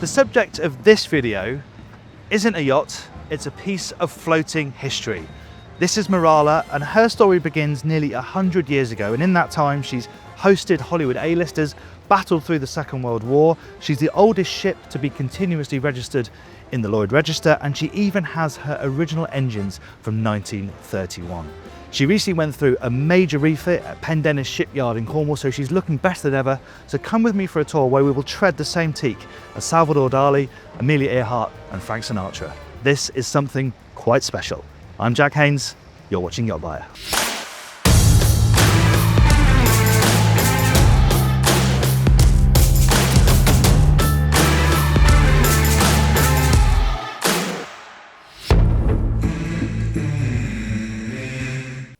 The subject of this video isn't a yacht, it's a piece of floating history. This is Marala, and her story begins nearly 100 years ago, and in that time she's hosted Hollywood A-listers, battled through the Second World War, she's the oldest ship to be continuously registered in the Lloyd Register, and she even has her original engines from 1931. She recently went through a major refit at Pendennis shipyard in Cornwall, so she's looking better than ever. So come with me for a tour where we will tread the same teak as Salvador Dali, Amelia Earhart and Frank Sinatra. This is something quite special. I'm Jack Haynes, you're watching YachtBuyer.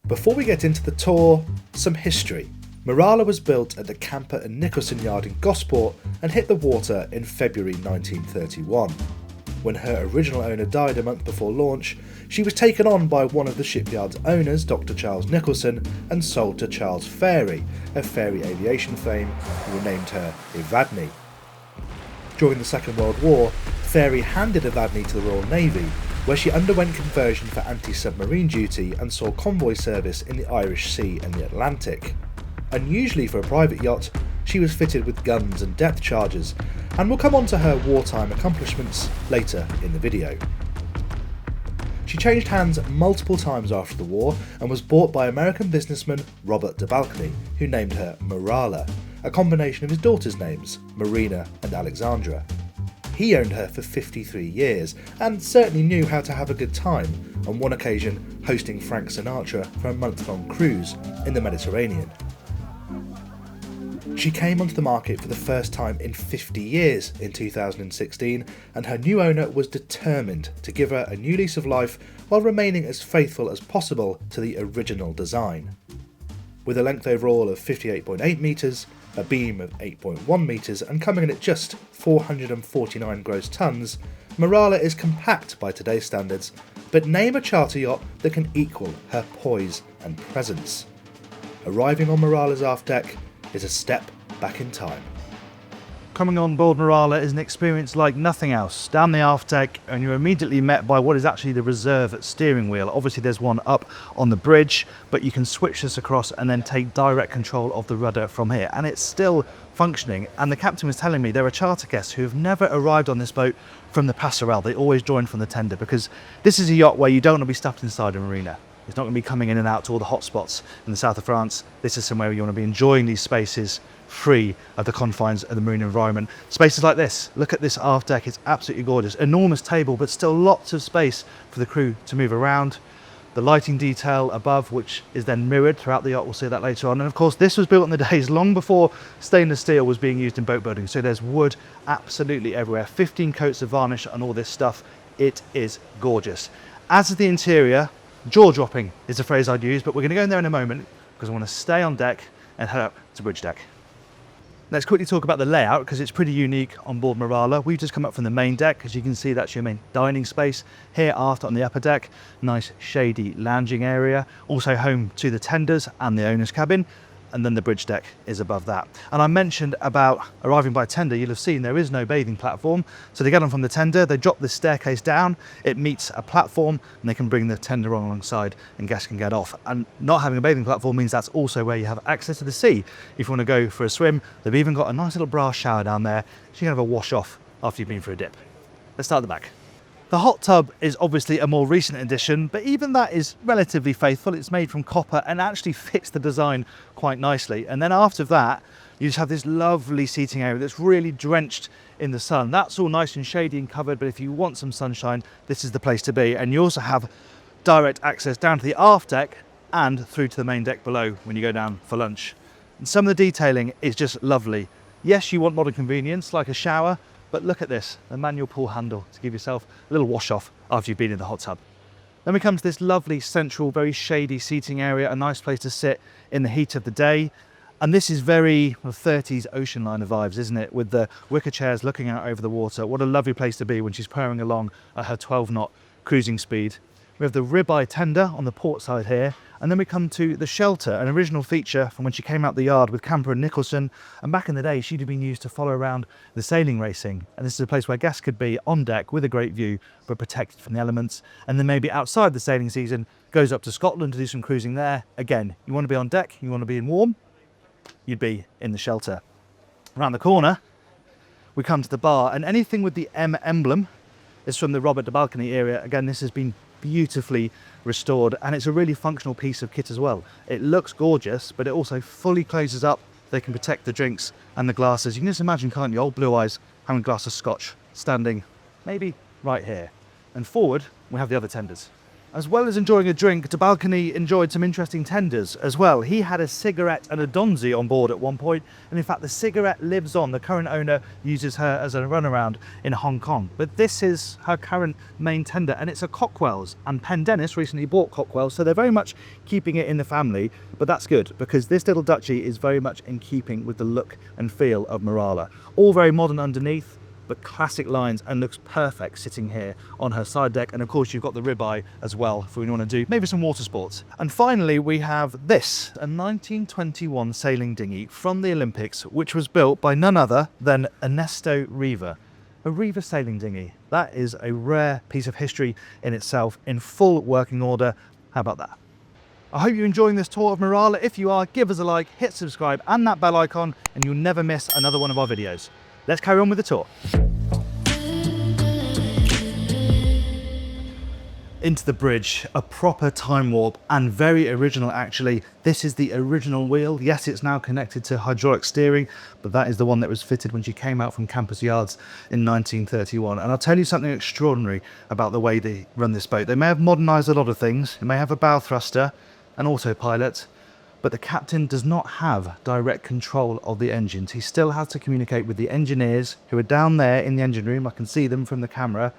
Before we get into the tour, some history. Marala was built at the Camper Nicholson yard in Gosport and hit the water in February 1931. When her original owner died a month before launch, she was taken on by one of the shipyard's owners, Dr. Charles Nicholson, and sold to Charles Fairey, of Fairey Aviation fame, who renamed her Evadne. During the Second World War, Fairey handed Evadne to the Royal Navy, where she underwent conversion for anti-submarine duty and saw convoy service in the Irish Sea and the Atlantic. Unusually for a private yacht, she was fitted with guns and depth charges, and we'll come on to her wartime accomplishments later in the video. She changed hands multiple times after the war and was bought by American businessman Robert de Balkany, who named her Marala, a combination of his daughters' names, Marina and Alexandra. He owned her for 53 years and certainly knew how to have a good time, on one occasion hosting Frank Sinatra for a month-long cruise in the Mediterranean. She came onto the market for the first time in 50 years in 2016, and her new owner was determined to give her a new lease of life while remaining as faithful as possible to the original design. With a length overall of 58.8 metres, a beam of 8.1 metres and coming in at just 449 gross tonnes, Marala is compact by today's standards, but name a charter yacht that can equal her poise and presence. Arriving on Marala's aft deck is a step back in time. Coming on board Marala is an experience like nothing else. Down the aft deck and you're immediately met by what is actually the reserve steering wheel. Obviously there's one up on the bridge, but you can switch this across and then take direct control of the rudder from here, and it's still functioning. And the captain was telling me there are charter guests who have never arrived on this boat from the passerelle. They always join from the tender, because this is a yacht where you don't want to be stuffed inside a marina. It's not going to be coming in and out to all the hot spots in the south of France. This is somewhere you want to be enjoying these spaces free of the confines of the marine environment. Spaces like this, look at this aft deck, it's absolutely gorgeous. Enormous table, but still lots of space for the crew to move around. The lighting detail above, which is then mirrored throughout the yacht, we'll see that later on. And of course, this was built in the days long before stainless steel was being used in boat building. So there's wood absolutely everywhere. 15 coats of varnish on all this stuff. It is gorgeous. As is the interior, jaw-dropping is the phrase I'd use, but we're going to go in there in a moment because I want to stay on deck and head up to bridge deck. Let's quickly talk about the layout, because it's pretty unique on board Marala. We've just come up from the main deck. As you can see, that's your main dining space. Here aft on the upper deck, nice shady lounging area. Also home to the tenders and the owner's cabin. And then the bridge deck is above that. And I mentioned about arriving by tender. You'll have seen there is no bathing platform. So they get on from the tender, they drop this staircase down, it meets a platform, and they can bring the tender on alongside and guests can get off. And not having a bathing platform means that's also where you have access to the sea. If you want to go for a swim, they've even got a nice little brass shower down there, so you can have a wash off after you've been for a dip. Let's start at the back. The hot tub is obviously a more recent addition, but even that is relatively faithful. It's made from copper and actually fits the design quite nicely. And then after that, you just have this lovely seating area that's really drenched in the sun. That's all nice and shady and covered, but if you want some sunshine, this is the place to be. And you also have direct access down to the aft deck and through to the main deck below when you go down for lunch. And some of the detailing is just lovely. Yes, you want modern convenience like a shower, but look at this, the manual pull handle to give yourself a little wash off after you've been in the hot tub. Then we come to this lovely central, very shady seating area, a nice place to sit in the heat of the day. And this is very 30s ocean liner vibes, isn't it? With the wicker chairs looking out over the water. What a lovely place to be when she's purring along at her 12-knot cruising speed. We have the Riva Tender on the port side here, and then we come to the shelter, an original feature from when she came out the yard with Camper Nicholson, and back in the day she'd have been used to follow around the sailing racing, and this is a place where guests could be on deck with a great view but protected from the elements, and then maybe outside the sailing season goes up to Scotland to do some cruising there. Again, you want to be on deck, you want to be in warm, you'd be in the shelter. Around the corner we come to the bar, and anything with the M emblem is from the Robert de Balkany area. Again, this has been beautifully restored, and it's a really functional piece of kit as well. It looks gorgeous, but it also fully closes up. They can protect the drinks and the glasses. You can just imagine, can't you, old Blue Eyes having a glass of scotch standing maybe right here. And forward we have the other tenders. As well as enjoying a drink, de Balkany enjoyed some interesting tenders as well. He had a cigarette and a donzi on board at one point, and in fact the cigarette lives on. The current owner uses her as a runaround in Hong Kong. But this is her current main tender, and it's a Cockwells, and Pendennis recently bought Cockwells, so they're very much keeping it in the family. But that's good, because this little duchy is very much in keeping with the look and feel of Marala. All very modern underneath, but classic lines, and looks perfect sitting here on her side deck. And of course you've got the ribeye as well for when you want to do maybe some water sports. And finally we have this, a 1921 sailing dinghy from the Olympics, which was built by none other than Ernesto Riva. A Riva sailing dinghy. That is a rare piece of history in itself, in full working order. How about that? I hope you're enjoying this tour of Marala. If you are, give us a like, hit subscribe and that bell icon, and you'll never miss another one of our videos. Let's carry on with the tour. Into the bridge, a proper time warp, and very original actually. This is the original wheel. Yes, it's now connected to hydraulic steering, but that is the one that was fitted when she came out from Campus Yards in 1931. And I'll tell you something extraordinary about the way they run this boat. They may have modernised a lot of things. It may have a bow thruster, an autopilot, but the captain does not have direct control of the engines. He still has to communicate with the engineers who are down there in the engine room. I can see them from the camera,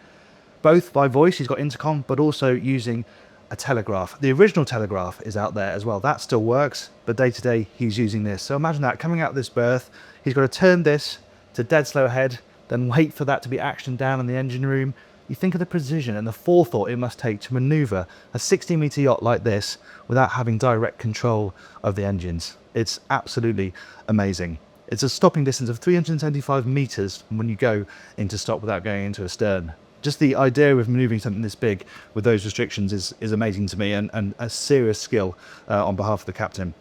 both by voice, he's got intercom, but also using a telegraph. The original telegraph is out there as well. That still works, but day to day he's using this. So imagine that, coming out of this berth, he's got to turn this to dead slow ahead, then wait for that to be actioned down in the engine room. You think of the precision and the forethought it must take to manoeuvre a 60-metre yacht like this without having direct control of the engines. It's absolutely amazing. It's a stopping distance of 375 metres when you go into stop without going into a stern. Just the idea of manoeuvring something this big with those restrictions is amazing to me, and a serious skill on behalf of the captain.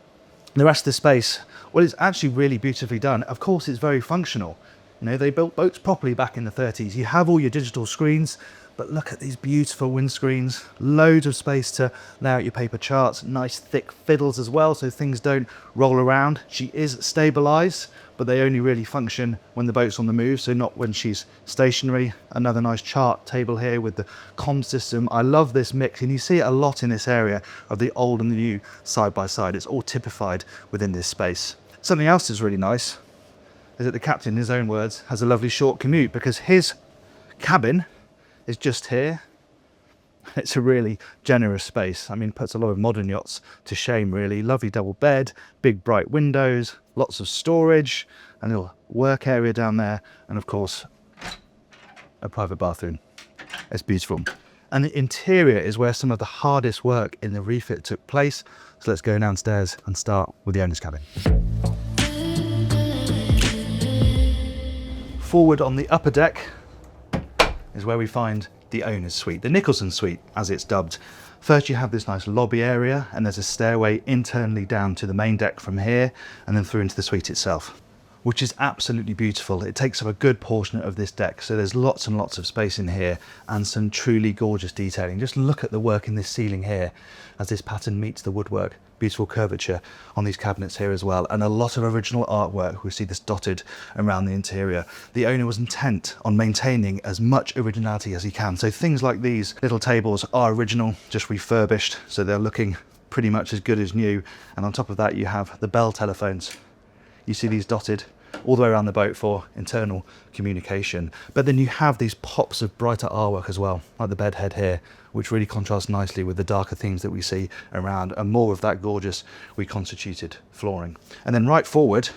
The rest of the space, well, it's actually really beautifully done. Of course, it's very functional. You know, they built boats properly back in the 30s. You have all your digital screens, but look at these beautiful windscreens, loads of space to lay out your paper charts, nice thick fiddles as well, so things don't roll around. She is stabilised, but they only really function when the boat's on the move, so not when she's stationary. Another nice chart table here with the comm system. I love this mix, and you see it a lot in this area of the old and the new side by side. It's all typified within this space. Something else that's really nice is that the captain, in his own words, has a lovely short commute, because his cabin is just here. It's a really generous space. I mean, puts a lot of modern yachts to shame, really. Lovely double bed, big bright windows, lots of storage, a little work area down there, and of course, a private bathroom. It's beautiful. And the interior is where some of the hardest work in the refit took place. So let's go downstairs and start with the owner's cabin. Forward on the upper deck is where we find the owner's suite, the Nicholson suite as it's dubbed. First you have this nice lobby area, and there's a stairway internally down to the main deck from here, and then through into the suite itself, which is absolutely beautiful. It takes up a good portion of this deck, so there's lots and lots of space in here, and some truly gorgeous detailing. Just look at the work in this ceiling here as this pattern meets the woodwork. Beautiful curvature on these cabinets here as well, and a lot of original artwork. We see this dotted around the interior. The owner was intent on maintaining as much originality as he can, so things like these little tables are original, just refurbished, so they're looking pretty much as good as new. And on top of that you have the bell telephones. You see these dotted all the way around the boat for internal communication. But then you have these pops of brighter artwork as well, like the bed head here, which really contrasts nicely with the darker themes that we see around, and more of that gorgeous reconstituted flooring. And then right forward,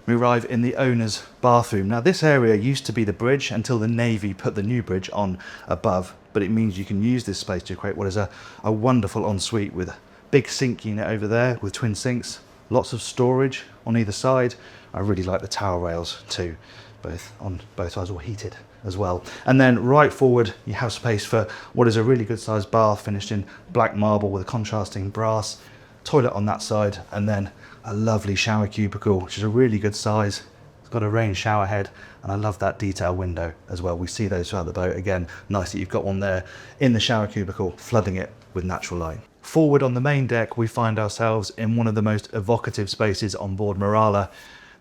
we arrive in the owner's bathroom. Now this area used to be the bridge until the Navy put the new bridge on above. but it means you can use this space to create what is a wonderful ensuite with a big sink unit over there with twin sinks, lots of storage on either side. I really like the towel rails too, on both sides, all heated as well. And then right forward you have space for what is a really good sized bath finished in black marble with a contrasting brass, toilet on that side, and then a lovely shower cubicle, which is a really good size. It's got a rain shower head, and I love that detail window as well. We see those throughout the boat. Again, nice that you've got one there in the shower cubicle, flooding it with natural light. Forward on the main deck, we find ourselves in one of the most evocative spaces on board Marala,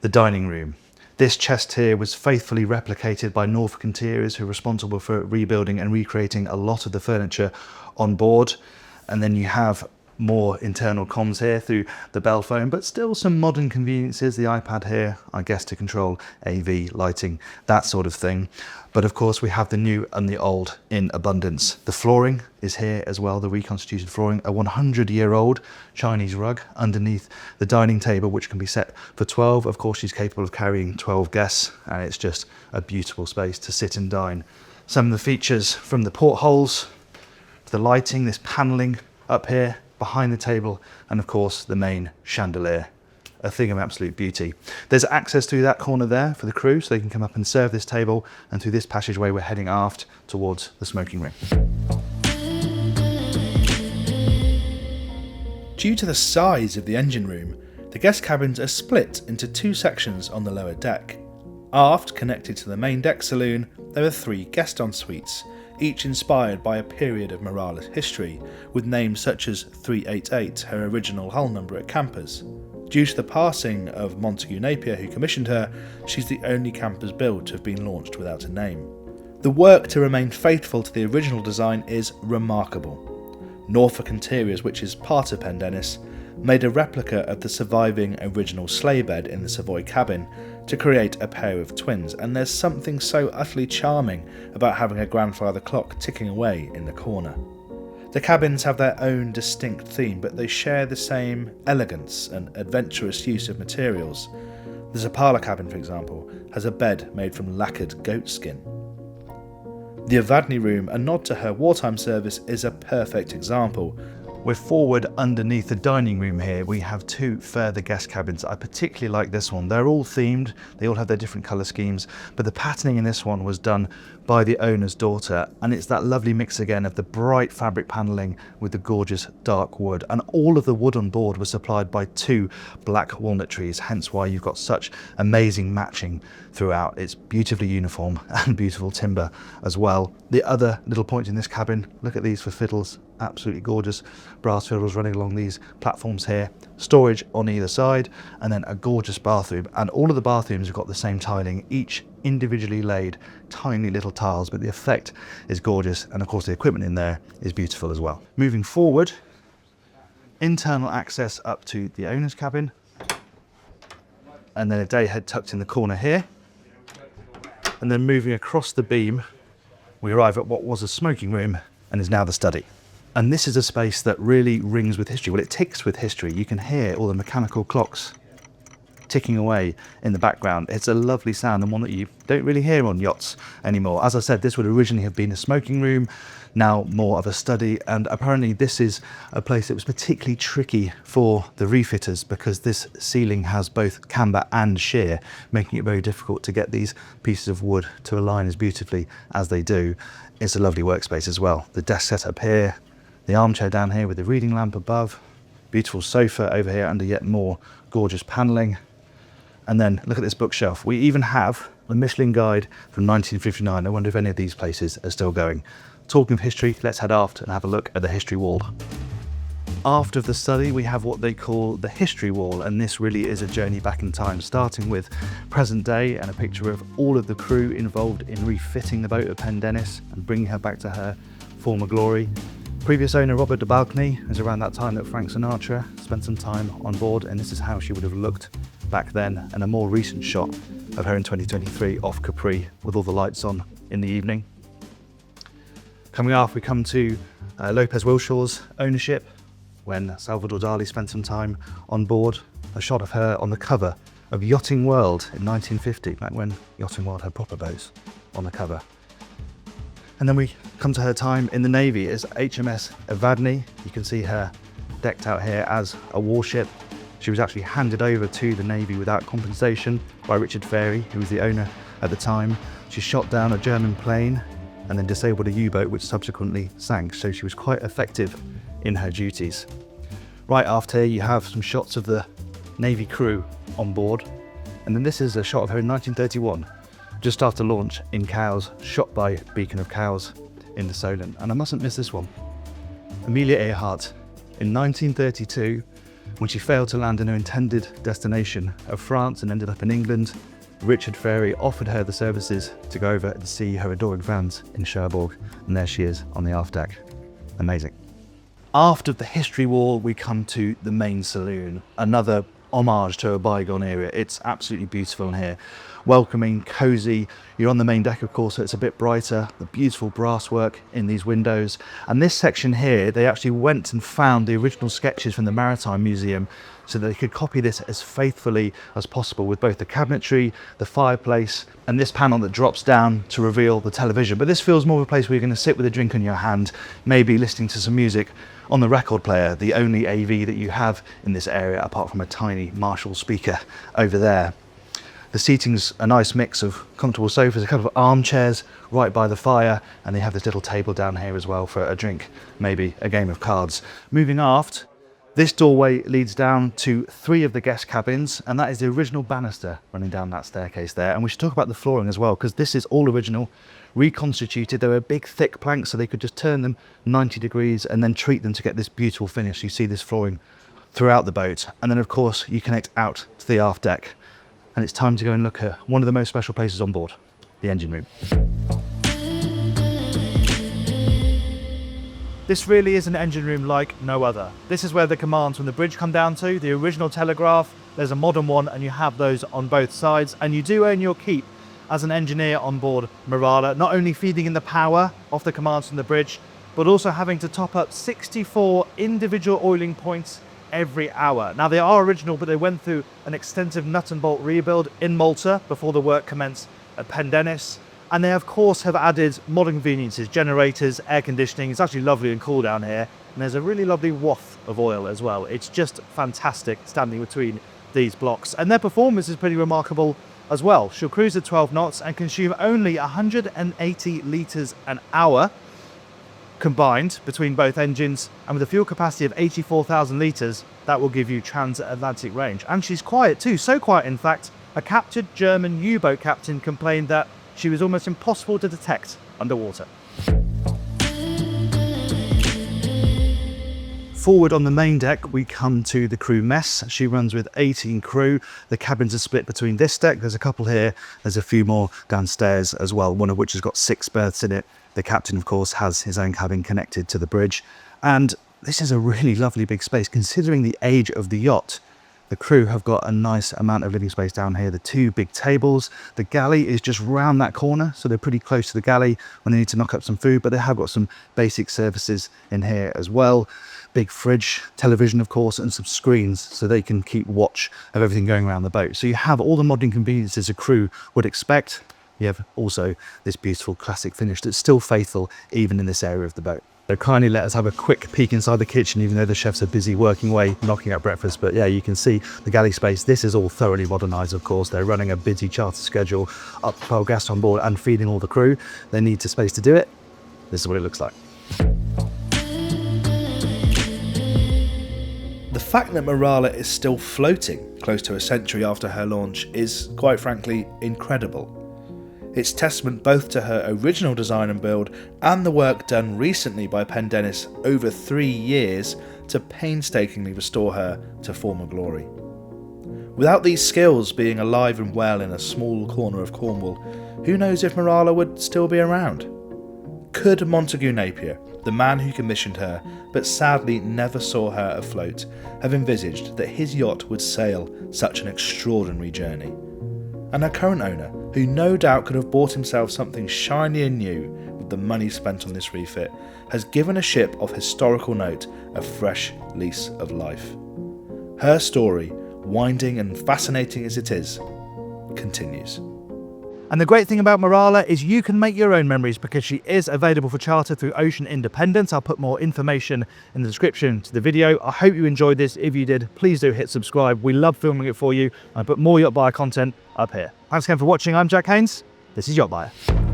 the dining room. This chest here was faithfully replicated by Norfolk Interiors, who are responsible for rebuilding and recreating a lot of the furniture on board. And then you have more internal comms here through the bell phone, but still some modern conveniences. The iPad here, I guess, to control AV, lighting, that sort of thing. But of course we have the new and the old in abundance. The flooring is here as well, the reconstituted flooring, a 100-year-old Chinese rug underneath the dining table, which can be set for 12. Of course, she's capable of carrying 12 guests, and it's just a beautiful space to sit and dine. Some of the features from the portholes, the lighting, this paneling up here behind the table, and of course the main chandelier, a thing of absolute beauty. There's access through that corner there for the crew, so they can come up and serve this table, and through this passageway we're heading aft towards the smoking room. Due to the size of the engine room, the guest cabins are split into two sections on the lower deck. Aft, connected to the main deck saloon, there are 3 guest en-suites, each inspired by a period of Marala's history, with names such as 388, her original hull number at Campers. Due to the passing of Montague Napier, who commissioned her, she's the only Campers build to have been launched without a name. The work to remain faithful to the original design is remarkable. Norfolk Interiors, which is part of Pendennis, made a replica of the surviving original sleigh bed in the Savoy cabin to create a pair of twins, and there's something so utterly charming about having a grandfather clock ticking away in the corner. The cabins have their own distinct theme, but they share the same elegance and adventurous use of materials. The Zapala cabin, for example, has a bed made from lacquered goat skin. The Evadne room, a nod to her wartime service, is a perfect example. We're forward underneath the dining room here. We have 2 further guest cabins. I particularly like this one. They're all themed. They all have their different colour schemes, but the patterning in this one was done by the owner's daughter, and it's that lovely mix again of the bright fabric panelling with the gorgeous dark wood. And all of the wood on board was supplied by 2 black walnut trees, hence why you've got such amazing matching throughout. It's beautifully uniform and beautiful timber as well. The other little point in this cabin, look at these for fiddles. Absolutely gorgeous brass fiddles running along these platforms here, storage on either side, and then a gorgeous bathroom. And all of the bathrooms have got the same tiling, each individually laid tiny little tiles, but the effect is gorgeous, and of course the equipment in there is beautiful as well. Moving forward, internal access up to the owner's cabin, and then a day head tucked in the corner here, and then moving across the beam we arrive at what was a smoking room and is now the study. And this is a space that really rings with history. Well, it ticks with history. You can hear all the mechanical clocks ticking away in the background. It's a lovely sound, and one that you don't really hear on yachts anymore. As I said, this would originally have been a smoking room, now more of a study, and apparently this is a place that was particularly tricky for the refitters because this ceiling has both camber and sheer, making it very difficult to get these pieces of wood to align as beautifully as they do. It's a lovely workspace as well. The desk set up here, the armchair down here with the reading lamp above, beautiful sofa over here under yet more gorgeous panelling. And then look at this bookshelf. We even have a Michelin guide from 1959. I wonder if any of these places are still going. Talking of history, let's head aft and have a look at the history wall. Aft of the study we have what they call the history wall, and this really is a journey back in time, starting with present day and a picture of all of the crew involved in refitting the boat at Pendennis and bringing her back to her former glory. Previous owner Robert de Balkany, is around that time that Frank Sinatra spent some time on board, and this is how she would have looked back then, and a more recent shot of her in 2023 off Capri with all the lights on in the evening. Coming off, we come to Lopez Wilshaw's ownership when Salvador Dali spent some time on board. A shot of her on the cover of Yachting World in 1950, back when Yachting World had proper boats on the cover. And then we come to her time in the Navy as HMS Evadne. You can see her decked out here as a warship. She was actually handed over to the Navy without compensation by Richard Fairey, who was the owner at the time. She shot down a German plane and then disabled a U-boat, which subsequently sank, so she was quite effective in her duties. Right after, you have some shots of the Navy crew on board, and then this is a shot of her in 1931, just after launch in Cowes, shot by Beacon of Cowes in the Solent. And I mustn't miss this one. Amelia Earhart, in 1932, when she failed to land in her intended destination of France and ended up in England, Richard Fairey offered her the services to go over and see her adoring fans in Cherbourg, and there she is on the aft deck. Amazing. After the history wall, we come to the main saloon, another homage to a bygone era. It's absolutely beautiful in here. Welcoming, cosy. You're on the main deck, of course, so it's a bit brighter. The beautiful brasswork in these windows. And this section here, they actually went and found the original sketches from the Maritime Museum so that they could copy this as faithfully as possible with both the cabinetry, the fireplace, and this panel that drops down to reveal the television. But this feels more of a place where you're going to sit with a drink in your hand, maybe listening to some music on the record player, the only AV that you have in this area apart from a tiny Marshall speaker over there. The seating's a nice mix of comfortable sofas, a couple of armchairs right by the fire, and they have this little table down here as well for a drink, maybe a game of cards. Moving aft, this doorway leads down to 3 of the guest cabins, and that is the original banister running down that staircase there. And we should talk about the flooring as well, because this is all original, reconstituted. They were big thick planks, so they could just turn them 90 degrees and then treat them to get this beautiful finish. You see this flooring throughout the boat. And then of course you connect out to the aft deck, and it's time to go and look at one of the most special places on board, the engine room. This really is an engine room like no other. This is where the commands from the bridge come down to, the original telegraph. There's a modern one, and you have those on both sides, and you do earn your keep as an engineer on board Marala, not only feeding in the power off the commands from the bridge, but also having to top up 64 individual oiling points every hour. Now, they are original, but they went through an extensive nut and bolt rebuild in Malta before the work commenced at Pendennis. And they, of course, have added modern conveniences, generators, air conditioning. It's actually lovely and cool down here. And there's a really lovely waft of oil as well. It's just fantastic standing between these blocks. And their performance is pretty remarkable as well. She'll cruise at 12 knots and consume only 180 litres an hour combined between both engines, and with a fuel capacity of 84,000 litres, that will give you transatlantic range. And she's quiet too, so quiet in fact, a captured German U-boat captain complained that she was almost impossible to detect underwater. Forward on the main deck, we come to the crew mess. She runs with 18 crew. The cabins are split between this deck. There's a couple here. There's a few more downstairs as well, one of which has got 6 berths in it. The captain, of course, has his own cabin connected to the bridge. And this is a really lovely big space. Considering the age of the yacht, the crew have got a nice amount of living space down here. The 2 big tables. The galley is just round that corner, so they're pretty close to the galley when they need to knock up some food, but they have got some basic services in here as well. Big fridge, television, of course, and some screens so they can keep watch of everything going around the boat. So you have all the modern conveniences a crew would expect. You have also this beautiful classic finish that's still faithful even in this area of the boat. So kindly let us have a quick peek inside the kitchen, even though the chefs are busy working away, knocking out breakfast. But yeah, you can see the galley space. This is all thoroughly modernised, of course. They're running a busy charter schedule, up to 12 guests on board and feeding all the crew. They need the space to do it. This is what it looks like. The fact that Marala is still floating close to a century after her launch is, quite frankly, incredible. It's testament both to her original design and build and the work done recently by Pendennis over 3 years to painstakingly restore her to former glory. Without these skills being alive and well in a small corner of Cornwall, who knows if Marala would still be around? Could Montague Napier, the man who commissioned her but sadly never saw her afloat, have envisaged that his yacht would sail such an extraordinary journey? And her current owner, who no doubt could have bought himself something shiny and new with the money spent on this refit, has given a ship of historical note a fresh lease of life. Her story, winding and fascinating as it is, continues. And the great thing about Marala is you can make your own memories because she is available for charter through Ocean Independence. I'll put more information in the description to the video. I hope you enjoyed this. If you did, please do hit subscribe. We love filming it for you. I put more YachtBuyer content up here. Thanks again for watching. I'm Jack Haynes. This is YachtBuyer.